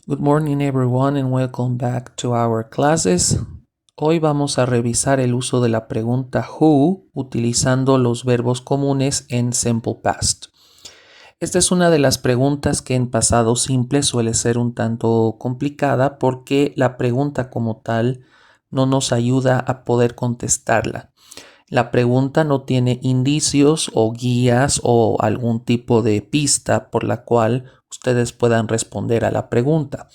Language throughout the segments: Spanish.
Good morning everyone and welcome back to our classes. Hoy vamos a revisar el uso de la pregunta who utilizando los verbos comunes en simple past. Esta es una de las preguntas que en pasado simple suele ser un tanto complicada porque la pregunta como tal no nos ayuda a poder contestarla. La pregunta no tiene indicios o guías o algún tipo de pista por la cual ustedes puedan responder a la pregunta.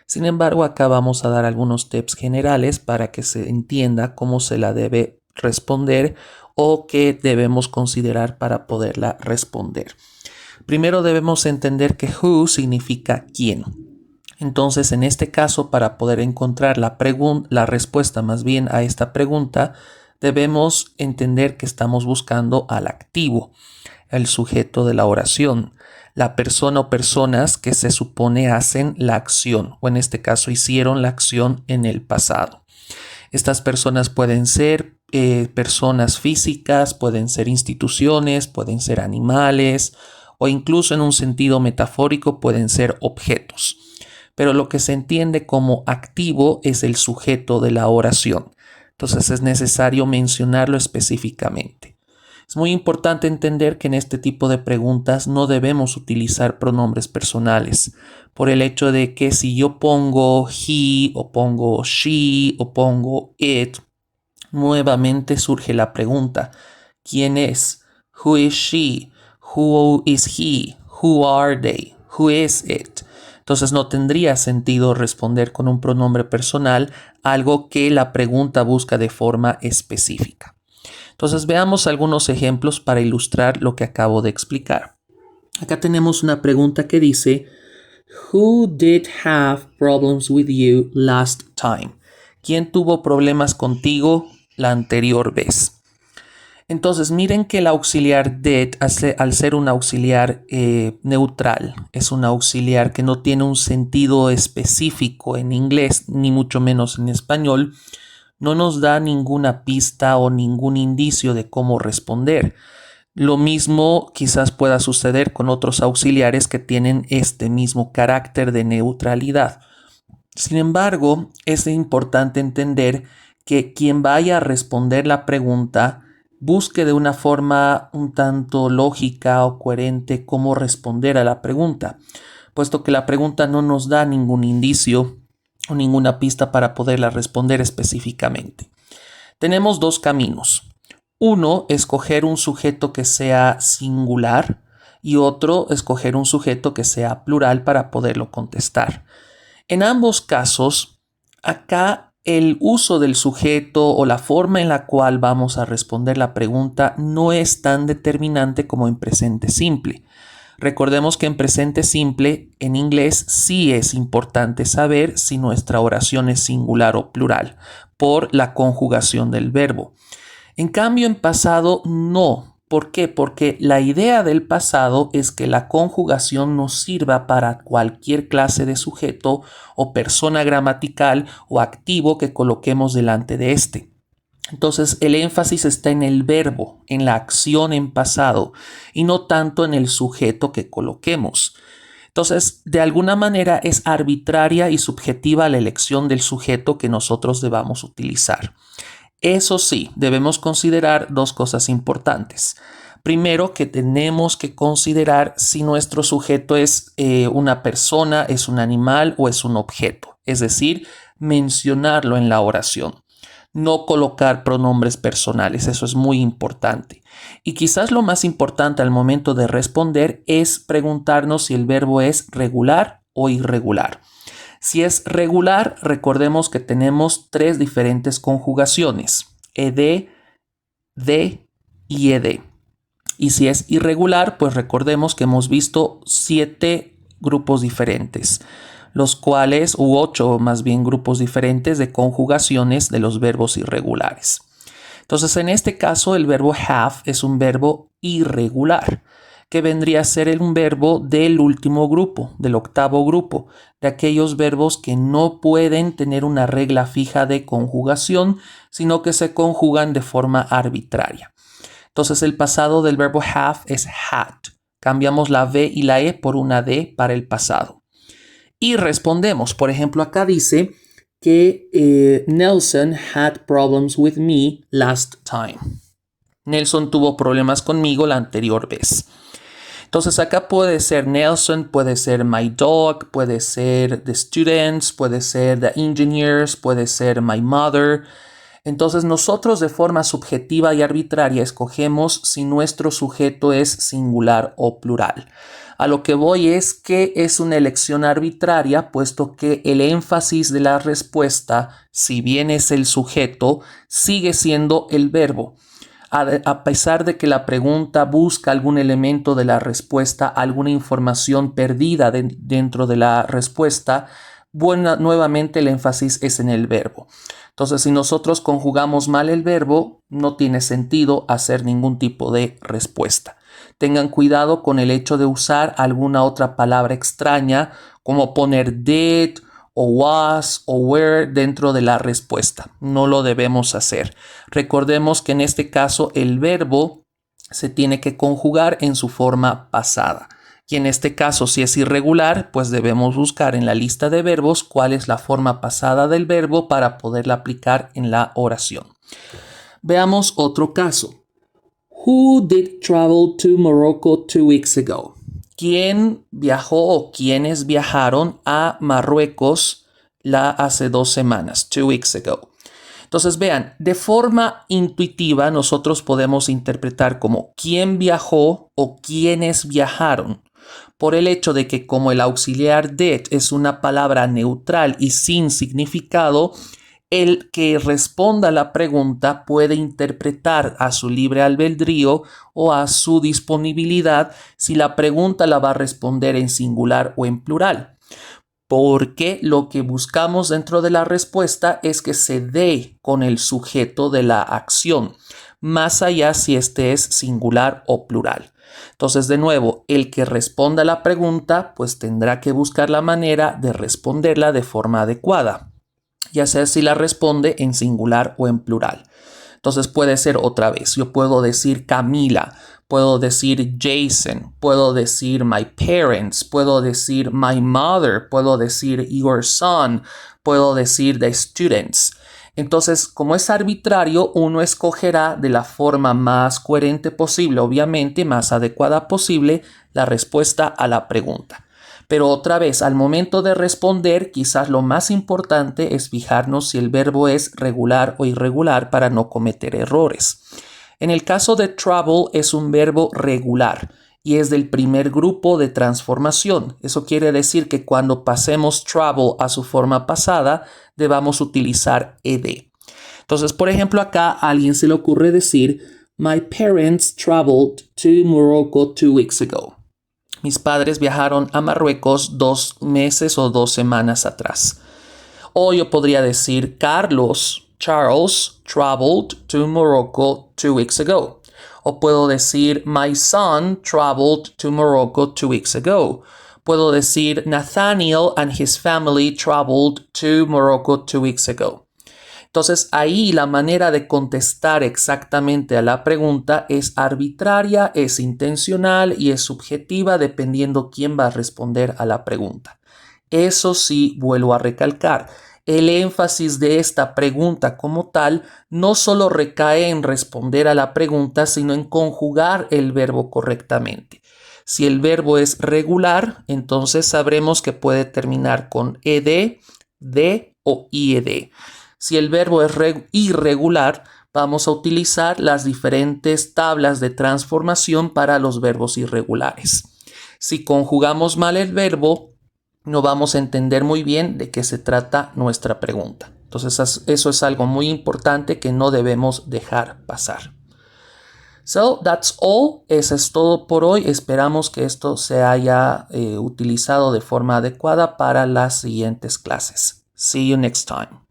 Sin embargo, acá vamos a dar algunos tips generales para que se entienda cómo se la debe responder o qué debemos considerar para poderla responder. Primero debemos entender que who significa quién. Entonces, en este caso, para poder encontrar la respuesta más bien a esta pregunta, debemos entender que estamos buscando al activo, el sujeto de la oración, la persona o personas que se supone hacen la acción, o en este caso hicieron la acción en el pasado. Estas personas pueden ser personas físicas, pueden ser instituciones, pueden ser animales, o incluso en un sentido metafórico pueden ser objetos. Pero lo que se entiende como activo es el sujeto de la oración. Entonces es necesario mencionarlo específicamente. Es muy importante entender que en este tipo de preguntas no debemos utilizar pronombres personales, por el hecho de que si yo pongo he o pongo she o pongo it, nuevamente surge la pregunta, ¿quién es? Who is she? Who is he? Who are they? Who is it? Entonces no tendría sentido responder con un pronombre personal algo que la pregunta busca de forma específica. Entonces veamos algunos ejemplos para ilustrar lo que acabo de explicar. Acá tenemos una pregunta que dice, Who did have problems with you last time? ¿Quién tuvo problemas contigo la anterior vez? Entonces miren que el auxiliar did, al ser un auxiliar neutral, es un auxiliar que no tiene un sentido específico en inglés, ni mucho menos en español, no nos da ninguna pista o ningún indicio de cómo responder. Lo mismo quizás pueda suceder con otros auxiliares que tienen este mismo carácter de neutralidad. Sin embargo, es importante entender que quien vaya a responder la pregunta busque de una forma un tanto lógica o coherente cómo responder a la pregunta, puesto que la pregunta no nos da ningún indicio o ninguna pista para poderla responder específicamente. Tenemos dos caminos. Uno, escoger un sujeto que sea singular y otro, escoger un sujeto que sea plural para poderlo contestar. En ambos casos, acá el uso del sujeto o la forma en la cual vamos a responder la pregunta no es tan determinante como en presente simple. Recordemos que en presente simple, en inglés, sí es importante saber si nuestra oración es singular o plural, por la conjugación del verbo. En cambio, en pasado, no. ¿Por qué? Porque la idea del pasado es que la conjugación nos sirva para cualquier clase de sujeto o persona gramatical o activo que coloquemos delante de este. Entonces el énfasis está en el verbo, en la acción en pasado y no tanto en el sujeto que coloquemos. Entonces, de alguna manera es arbitraria y subjetiva la elección del sujeto que nosotros debamos utilizar. Eso sí, debemos considerar dos cosas importantes. Primero, que tenemos que considerar si nuestro sujeto es una persona, es un animal o es un objeto. Es decir, mencionarlo en la oración. No colocar pronombres personales, eso es muy importante. Y quizás lo más importante al momento de responder es preguntarnos si el verbo es regular o irregular. Si es regular, recordemos que tenemos tres diferentes conjugaciones, ed, de y ed. Y si es irregular, pues recordemos que hemos visto 7 grupos diferentes, los cuales, u 8 más bien grupos diferentes de conjugaciones de los verbos irregulares. Entonces, en este caso, el verbo have es un verbo irregular, que vendría a ser un verbo del último grupo, del octavo grupo, de aquellos verbos que no pueden tener una regla fija de conjugación, sino que se conjugan de forma arbitraria. Entonces el pasado del verbo have es had. Cambiamos la V y la E por una D para el pasado. y respondemos. Por ejemplo, acá dice que Nelson had problems with me last time. Nelson tuvo problemas conmigo la anterior vez. Entonces acá puede ser Nelson, puede ser my dog, puede ser the students, puede ser the engineers, puede ser my mother. Entonces nosotros de forma subjetiva y arbitraria escogemos si nuestro sujeto es singular o plural. A lo que voy es que es una elección arbitraria, puesto que el énfasis de la respuesta, si bien es el sujeto, sigue siendo el verbo. A pesar de que la pregunta busca algún elemento de la respuesta, alguna información perdida dentro de la respuesta, nuevamente el énfasis es en el verbo. Entonces, si nosotros conjugamos mal el verbo, no tiene sentido hacer ningún tipo de respuesta. Tengan cuidado con el hecho de usar alguna otra palabra extraña, como poner did o was o were dentro de la respuesta. No lo debemos hacer. Recordemos que en este caso el verbo se tiene que conjugar en su forma pasada. Y en este caso, si es irregular, pues debemos buscar en la lista de verbos cuál es la forma pasada del verbo para poderla aplicar en la oración. Veamos otro caso. Who did travel to Morocco 2 weeks ago? ¿Quién viajó o quiénes viajaron a Marruecos hace 2 semanas? 2 weeks ago. Entonces vean, de forma intuitiva nosotros podemos interpretar como quién viajó o quiénes viajaron, por el hecho de que como el auxiliar did es una palabra neutral y sin significado, el que responda a la pregunta puede interpretar a su libre albedrío o a su disponibilidad si la pregunta la va a responder en singular o en plural. Porque lo que buscamos dentro de la respuesta es que se dé con el sujeto de la acción, más allá si este es singular o plural. Entonces, de nuevo, el que responda a la pregunta, pues tendrá que buscar la manera de responderla de forma adecuada, ya sea si la responde en singular o en plural. Entonces puede ser otra vez. Yo puedo decir Camila, puedo decir Jason, puedo decir my parents, puedo decir my mother, puedo decir your son, puedo decir the students. Entonces, como es arbitrario, uno escogerá de la forma más coherente posible, obviamente más adecuada posible, la respuesta a la pregunta. Pero otra vez, al momento de responder, quizás lo más importante es fijarnos si el verbo es regular o irregular para no cometer errores. En el caso de travel es un verbo regular y es del primer grupo de transformación. Eso quiere decir que cuando pasemos travel a su forma pasada, debamos utilizar ed. Entonces, por ejemplo, acá a alguien se le ocurre decir My parents traveled to Morocco 2 weeks ago. Mis padres viajaron a Marruecos 2 meses o 2 semanas atrás. O yo podría decir Charles traveled to Morocco 2 weeks ago. O puedo decir my son traveled to Morocco 2 weeks ago. Puedo decir Nathaniel and his family traveled to Morocco 2 weeks ago. Entonces ahí la manera de contestar exactamente a la pregunta es arbitraria, es intencional y es subjetiva dependiendo quién va a responder a la pregunta. Eso sí, vuelvo a recalcar, el énfasis de esta pregunta como tal no solo recae en responder a la pregunta, sino en conjugar el verbo correctamente. Si el verbo es regular, entonces sabremos que puede terminar con ed, de o ied. Si el verbo es irregular, vamos a utilizar las diferentes tablas de transformación para los verbos irregulares. Si conjugamos mal el verbo, no vamos a entender muy bien de qué se trata nuestra pregunta. Entonces, eso es algo muy importante que no debemos dejar pasar. So, that's all. Eso es todo por hoy. Esperamos que esto se haya utilizado de forma adecuada para las siguientes clases. See you next time.